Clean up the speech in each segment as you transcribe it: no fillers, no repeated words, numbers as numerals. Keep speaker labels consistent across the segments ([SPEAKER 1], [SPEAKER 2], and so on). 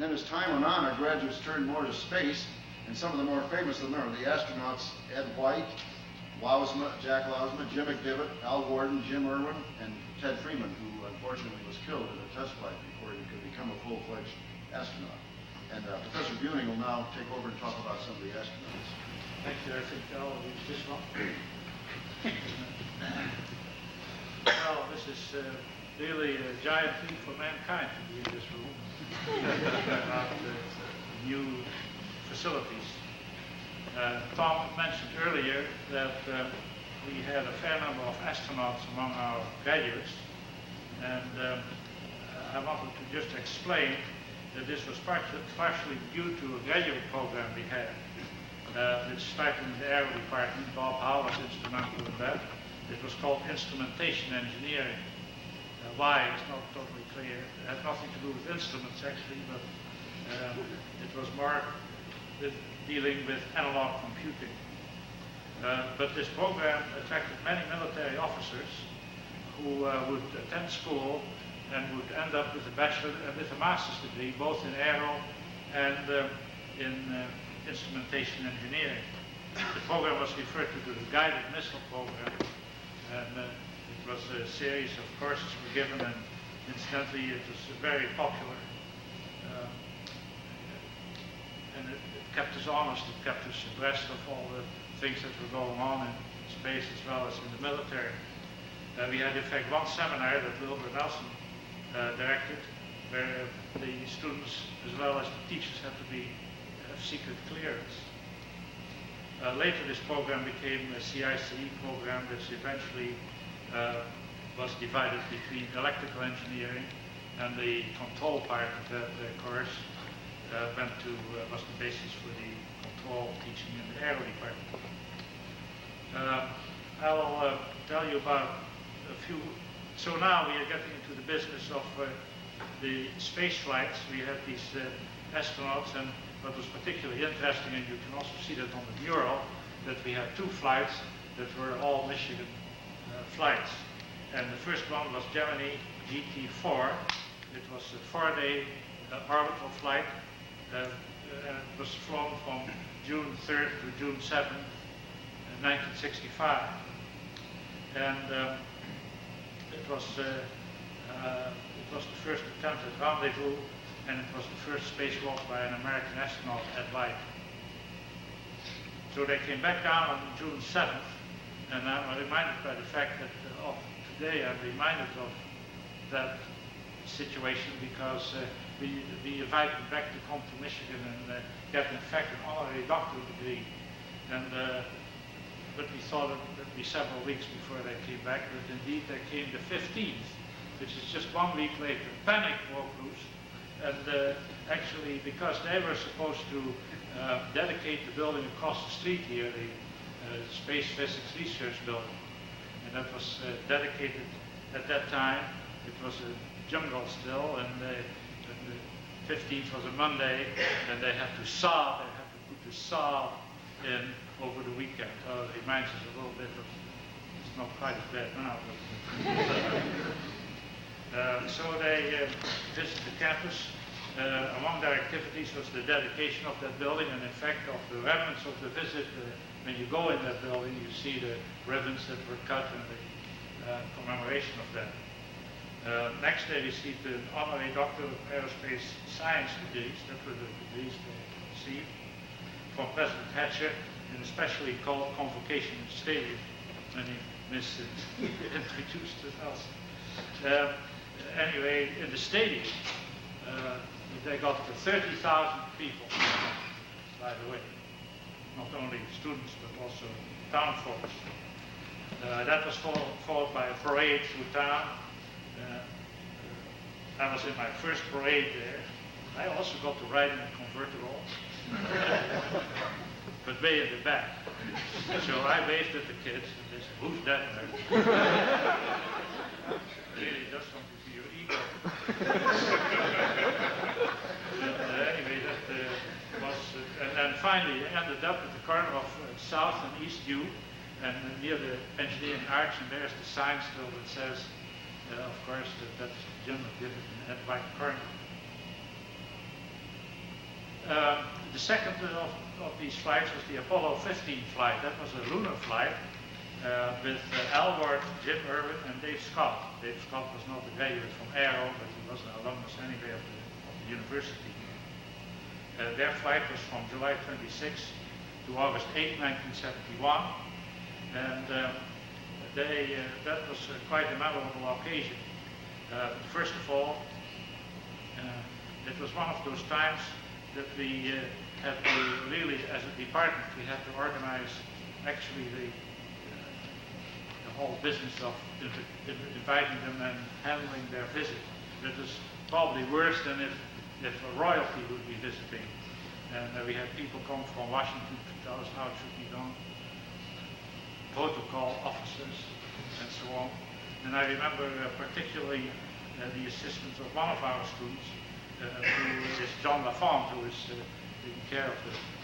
[SPEAKER 1] And then as time went on, our graduates turned more to space, and some of the more famous of them are the astronauts Ed White, Jack Lousma, Jim McDivitt, Al Gordon, Jim Irwin, and Ted Freeman, who unfortunately was killed in a test flight before he could become a full-fledged astronaut. And Professor Buning will now take over and talk about some of the astronauts.
[SPEAKER 2] Thank you. I think I'll use this one. Well, this is really a giant leap for mankind to be in this room about the new facilities. Tom mentioned earlier that we had a fair number of astronauts among our graduates, and I wanted to just explain that this was partially due to a graduate program we had, which started in the Aero department. Bob Howe was instrumental in that. It was called instrumentation engineering. Why is not totally clear. It had nothing to do with instruments actually, but it was more with dealing with analog computing. But this program attracted many military officers who would attend school and would end up with a bachelor and with a master's degree, both in Aero and in instrumentation engineering. The program was referred to the guided missile program, and it was a series of courses were given, and incidentally it was very popular. And it kept us honest, it kept us abreast of all the things that were going on in space as well as in the military. We had in fact one seminar that Wilbur Nelson directed, where the students as well as the teachers had to have secret clearance. Later this program became a CICE program, which eventually was divided between electrical engineering, and the control part of that course was the basis for the control teaching in the Aero department. I will tell you about a few. So now we are getting into the business of the space flights. We had these astronauts, and what was particularly interesting, and you can also see that on the mural, that we had two flights that were all Michigan flights. And the first one was Gemini GT4. It was a 4-day orbital flight, and it was flown from June 3rd to June 7th, 1965. And it was the first attempt at rendezvous, and it was the first spacewalk by an American astronaut, Ed White. So they came back down on June 7th, and I'm reminded by the fact that today I'm reminded of that situation because we invited them back to come to Michigan and get in fact an honorary doctorate degree. And but we thought it would be several weeks before they came back, but indeed they came the 15th, which is just 1 week later. Panic broke loose, and actually because they were supposed to dedicate the building across the street here, the Space Physics Research Building, and that was dedicated at that time. It was a jungle still, and the 15th was a Monday, and they had to put the saw in over the weekend. It reminds us a little bit of, it's not quite as bad now, but so they visited the campus. Among their activities was the dedication of that building, and in fact of the remnants of the visit, when you go in that building you see the ribbons that were cut and the commemoration of that. Next they received an honorary Doctor of Aerospace Science degrees. That were the degrees they received from President Hatcher in a specially called convocation stadium when he introduced the house. Anyway, in the stadium, they got 30,000 people, by the way. Not only students, but also town folks. That was followed by a parade through town. I was in my first parade there. I also got to ride in a convertible, but way in the back. So I waved at the kids, and they said, "Who's that?" Really does something to your ego. Anyway, that was, and then finally ended up at the corner of South and East U, and near the engineering arch, and there's the sign still that says, of course, that's Jim McDivitt and Ed White Colonel. The second of these flights was the Apollo 15 flight. That was a lunar flight with Al Ward, Jim Irwin, and Dave Scott. Dave Scott was not a graduate from Aero, but he was an alumnus anyway of the university. Their flight was from July 26 to August 8, 1971, and that was quite a memorable occasion. First of all, it was one of those times that we had to really, as a department, we had to organize actually the whole business of inviting them and handling their visit. That was probably worse than if a royalty would be visiting. And we had people come from Washington to tell us how it should be done, protocol officers, and so on. And I remember particularly the assistance of one of our students, who is John Lafont, who is taking care of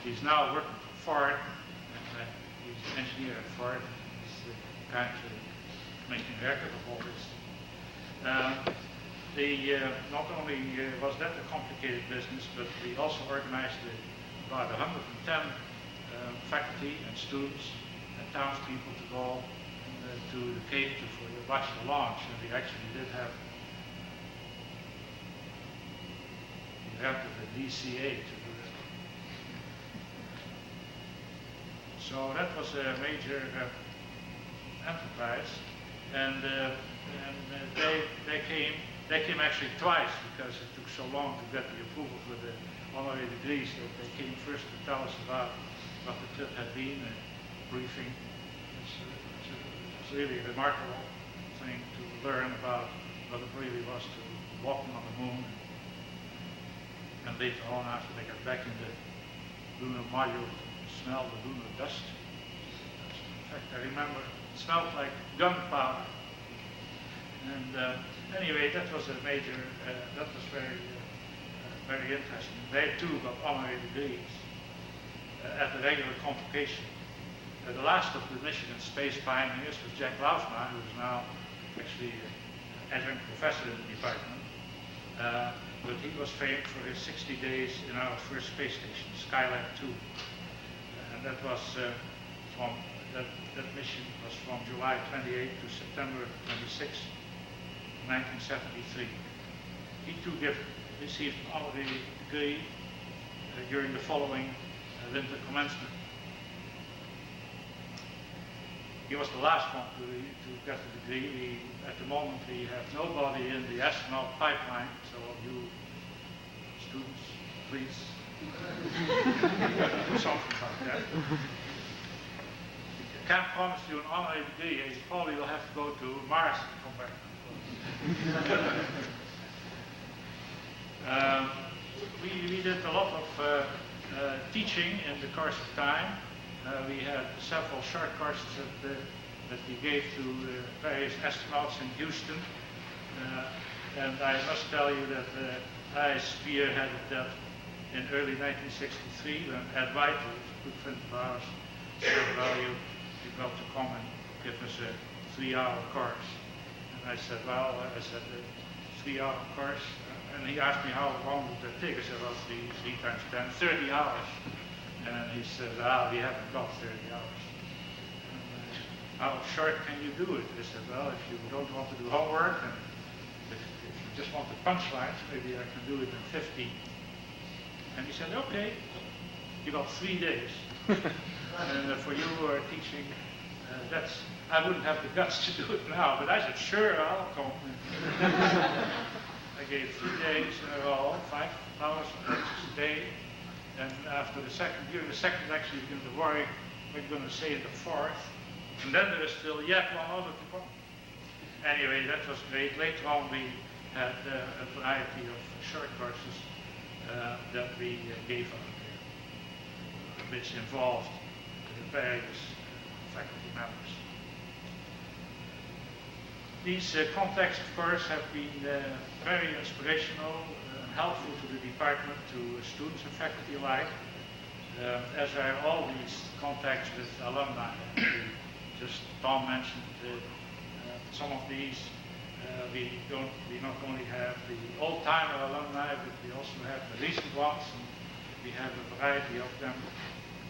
[SPEAKER 2] he's now working for Ford, and he's an engineer at Ford. He's kind of making record of all this. Not only was that a complicated business, but we also organized about 110 faculty and students and townspeople to go to the Cape to watch the launch, and we actually did have a DCA to do that. So that was a major enterprise, and they came actually twice because it took so long to get the approval for the honorary degrees that they came first to tell us about what the trip had been, a briefing. It's really a remarkable thing to learn about what it really was to walk on the moon. And later on, after they got back in the lunar module, to smell the lunar dust. In fact, I remember it smelled like gunpowder. And anyway, that was a major, that was very interesting. They too got honorary degrees at the regular convocation. The last of the Michigan Space pioneers was Jack Lausma, who is now actually adjunct professor in the department. But he was famed for his 60 days in our first space station, Skylab 2. And that was that mission was from July 28 to September 26, 1973. He too received an honorary degree during the following winter commencement. He was the last one to get the degree. At the moment, we have nobody in the astronaut pipeline, so you students, please do something about that. I can't promise you an honorary degree. You probably will have to go to Mars to come back. We did a lot of teaching in the course of time. We had several short courses that we gave to various astronauts in Houston. And I must tell you that I spearheaded that in early 1963 when Ed White, who was a good friend of ours, said, well, you've got to come and give us a 3-hour course. And I said, well, a 3-hour course. And he asked me how long would that take. I said, well, 3 times 10, 30 hours. And he said, we haven't got 30 hours. And, how short can you do it? I said, well, if you don't want to do homework, and if you just want the punchlines, maybe I can do it in 15. And he said, okay, you got 3 days. And for you who are teaching, I wouldn't have the guts to do it now, but I said, sure, I'll come. I gave 3 days in a row, 5 hours of lectures a day. And after during the second lecture, you begin to worry what you're going to say in the fourth. And then there is still yet one other to come. Anyway, that was great. Later on, we had a variety of short courses that we gave out there, which involved the various faculty members. These contacts, of course, have been very inspirational and helpful to the department, to students and faculty alike, as are all these contacts with alumni. Tom mentioned some of these. We not only have the old-timer alumni, but we also have the recent ones. And we have a variety of them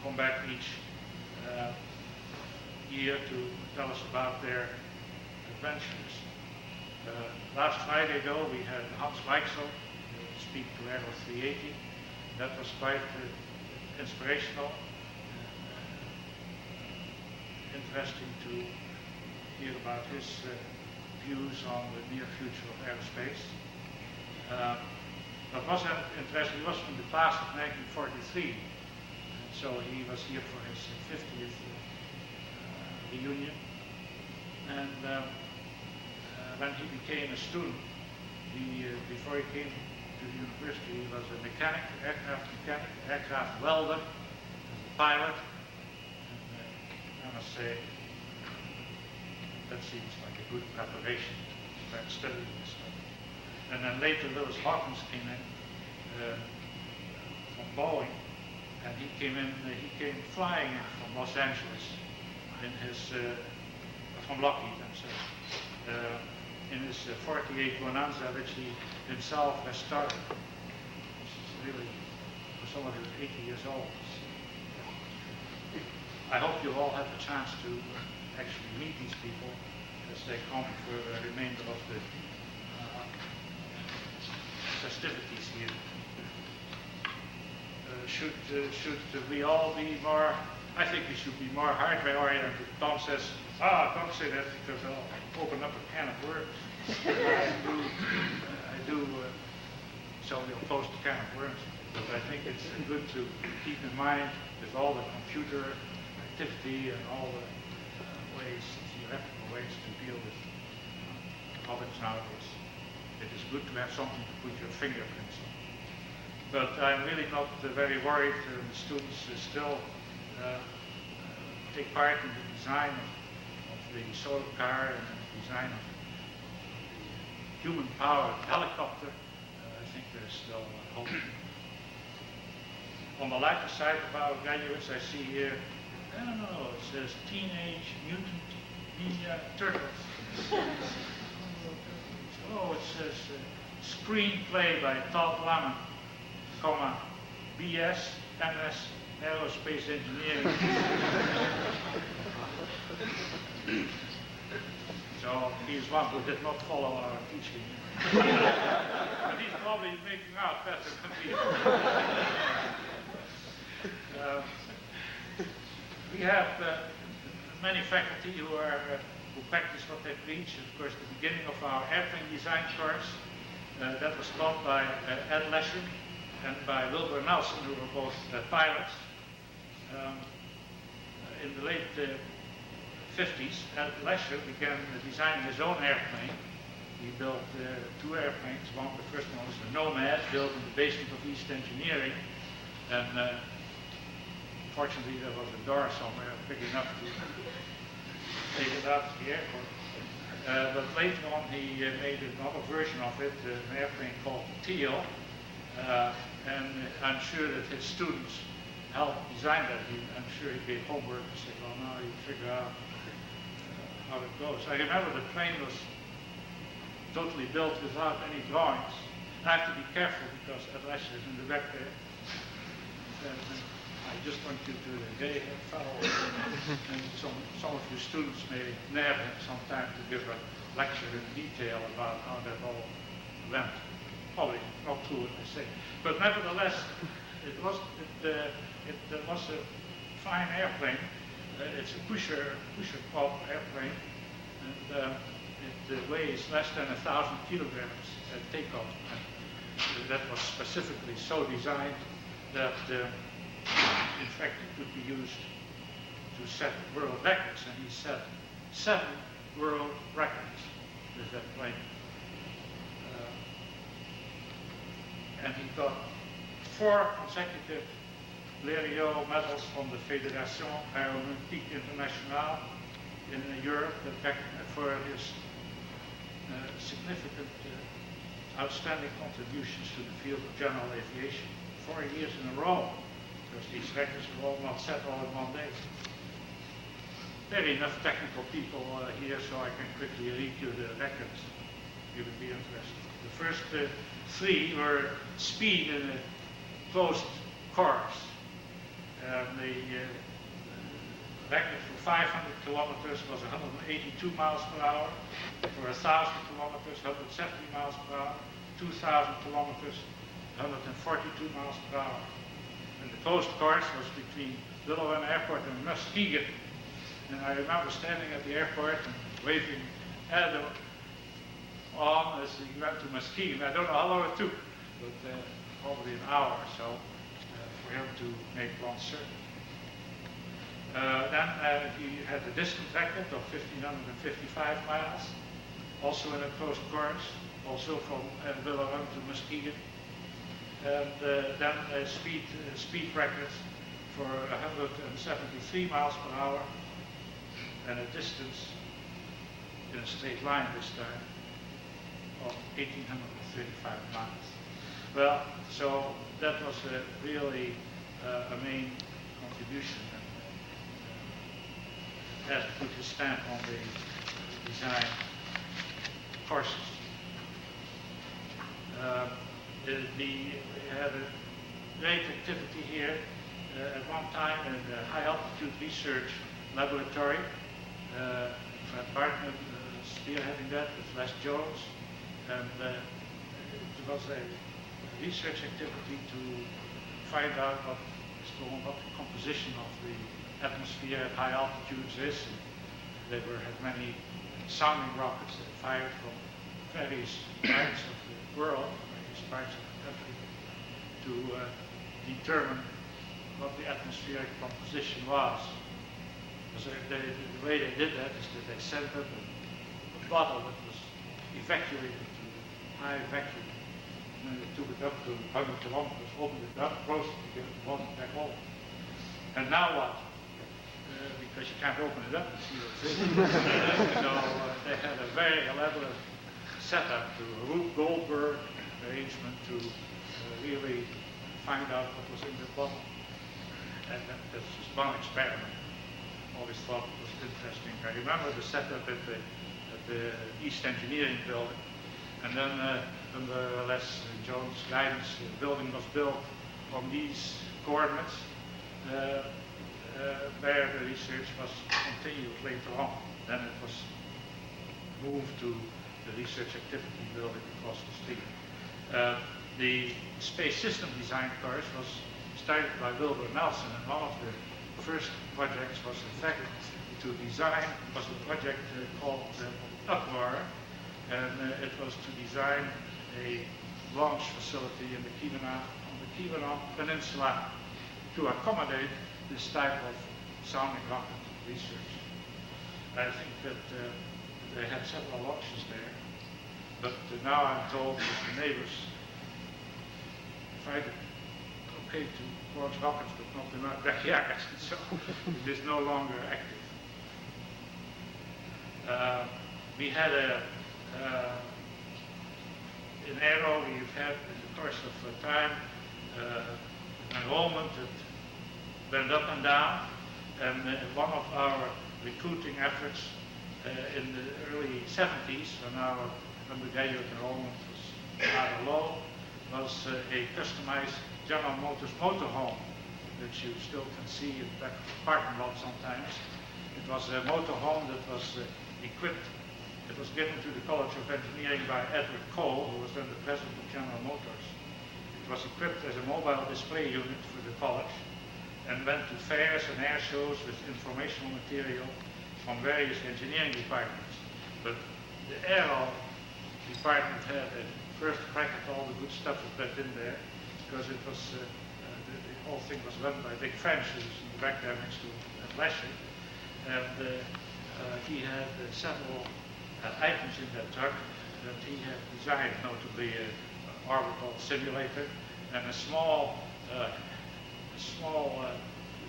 [SPEAKER 2] come back each year to tell us about their adventures. Last Friday, though, we had Hans Weichsel speak to Aero 380. That was quite inspirational, interesting to hear about his views on the near future of aerospace. What was interesting, he was from the class of 1943, and so he was here for his 50th reunion. And when he became a student, before he came to the university, he was a mechanic, aircraft welder, a pilot. And I must say, that seems like a good preparation to start studying this stuff. And then later Lewis Hawkins came in from Boeing, and he came flying in from Los Angeles in his, from Lockheed, I'm sorry, in his 48 Bonanza, which he himself has started, which is really, for someone who's 80 years old. I hope you all have a chance to actually meet these people as they come for the remainder of the festivities here. Should we all be more, I think we should be more hardware oriented. Tom says, don't say that because I'll open up a can of worms. I do, so we'll close the can of worms. But I think it's good to keep in mind with all the computer activity and all the theoretical ways to deal with topics nowadays. It is good to have something to put your fingerprints on. But I'm really not very worried. The students still take part in the design of the solar car and the design of the human-powered helicopter. I think there's still hope. On the lighter side of our graduates, I see here, I don't know, it says Teenage Mutant Ninja Turtles. Oh, it says screenplay by Todd Lemon, BS, MS, Aerospace Engineering. So he's one who did not follow our teaching. But he's probably making out better than we are. We have many faculty who practice what they preach. Of course, the beginning of our airplane design course, that was taught by Ed Lesher and by Wilbur Nelson, who were both pilots. In the late 50s, Ed Lesher began designing his own airplane. He built two airplanes. The first one was the Nomad, built in the basement of East Engineering. And fortunately, there was a door somewhere big enough to take it out to the airport. But later on, he made another version of it, an airplane called Teal. And I'm sure that his students helped design that. I'm sure he gave homework and said, well, now you figure out how it goes. I remember the plane was totally built without any drawings. I have to be careful because Atlas is in the back there. I just want you to engage that fellow. And some of you students may never have some time to give a lecture in detail about how that all went. Probably not true what I say. But nevertheless, it was a fine airplane. It's a pusher prop airplane. And it weighs less than 1,000 kilograms at takeoff. And that was specifically so designed that in fact it could be used to set world records, and he set 7 world records with that plane. And he got 4 consecutive Blériot medals from the Fédération Aéronautique Internationale in Europe for his significant outstanding contributions to the field of general aviation. 4 years in a row, because these records were all not set all in one day. There are enough technical people here, so I can quickly read you the records. You would be interested. The first 3 were speed in a closed course. The record for 500 kilometers was 182 miles per hour. For 1,000 kilometers, 170 miles per hour. 2,000 kilometers, 142 miles per hour. And the closed course was between Lillehammer Airport and Muskegon. And I remember standing at the airport and waving Aero on as he went to Muskegon. I don't know how long it took, but probably an hour or so for him to make one circuit. Then he had a distance record of 1,555 miles, also in a closed course, also from Lillehammer to Muskegon. And then speed records for 173 miles per hour and a distance in a straight line this time of 1,835 miles. Well, so that was really a main contribution, and has put his stamp on the design courses. We had a great activity here at one time in the High Altitude Research Laboratory. Fred Bartman spearheading that with Les Jones, and it was a research activity to find out what the composition of the atmosphere at high altitudes is. There had many sounding rockets that fired from various parts of the world, various parts of the country, to determine what the atmospheric composition was. So the way they did that is that they sent up a bottle that was evacuated to high vacuum. And then they took it up to 100 kilometers, opened it up, closed it again, brought it back home. And now what? Because you can't open it up and see what's in it. So they had a very elaborate setup to a Rube Goldberg arrangement to really find out what was in the bottle. And that's just one experiment. Always thought it was interesting. I remember the setup at the East Engineering building, and then under Les Jones' guidance, the building was built on these coordinates, where the research was continued later on. Then it was moved to the research activity building across the street. The space system design course was started by Wilbur Nelson, and one of the first projects was in fact to design, was a project called Uproar, and it was to design a launch facility in the Keweenaw Peninsula to accommodate this type of sounding rocket research. I think that they had several launches there, but now I'm told that the neighbors find it okay to launch rockets, but not in our backyard, so it is no longer active. We had in Aero, we've had in the course of time enrollment that went up and down, and one of our recruiting efforts in the early 70s, when our undergraduate enrollment was rather low, was a customized General Motors motorhome, which you still can see in the back of the parking lot sometimes. It was a motorhome that was equipped. It was given to the College of Engineering by Edward Cole, who was then the president of General Motors. It was equipped as a mobile display unit for the college and went to fairs and air shows with informational material from various engineering departments. But the Aero department had a first crack at all the good stuff that went in there, because it was the whole thing was run by Dick French, who's in the back there next to Leslie, and he had several items in that truck that he had designed, notably an orbital simulator and a small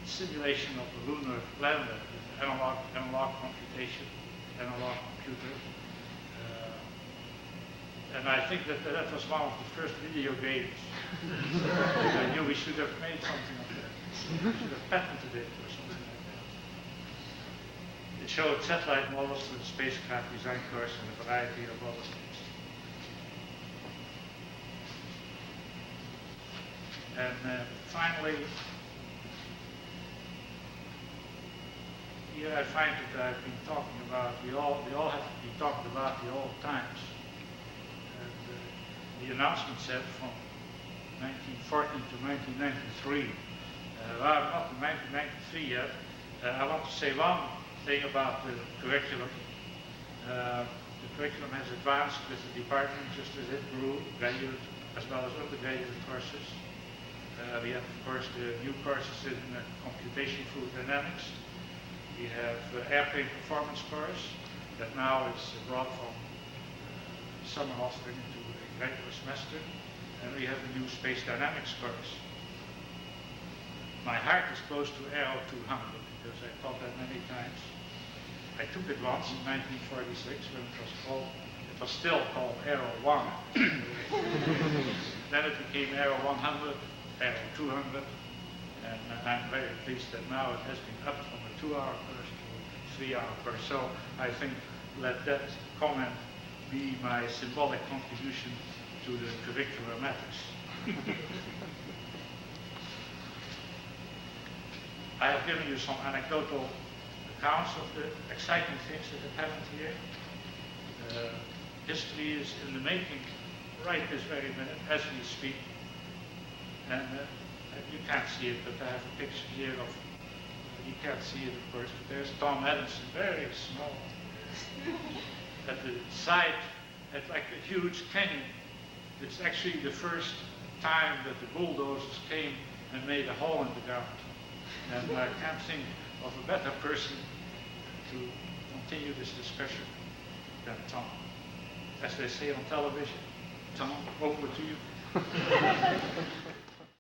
[SPEAKER 2] simulation of the lunar lander with analog computation, analog computer. And I think that was one of the first video games. I knew we should have made something of that. We should have patented it or something like that. It showed satellite models for the spacecraft design course and a variety of other things. And finally, here I find that I've been talking about, we all have to be talking about the old times. And the announcement said from 1914 to 1993. Well, not in 1993 yet. I want to say one thing about the curriculum. The curriculum has advanced with the department just as it grew, graduate as well as undergraduate courses. We have, of course, the new courses in computation fluid dynamics. We have airplane performance course that now is brought from summer offering into a regular semester. And we have the new space dynamics course. My heart is close to Aero 200 because I taught that many times. I took it once in 1946 when it was still called Aero 1. Then it became Aero 100, Aero 200, and I'm very pleased that now it has been upped from a 2-hour course to a 3-hour course. So I think let that comment be my symbolic contribution to the curricular matters. I have given you some anecdotal accounts of the exciting things that have happened here. History is in the making right this very minute as we speak. And you can't see it, but I have a picture here of, you can't see it of course, but there's Tom Edison, very small. At the side, at like a huge canyon. It's actually the first time that the bulldozers came and made a hole in the ground. And I can't think of a better person to continue this discussion than Tom. As they say on television, Tom, over to you.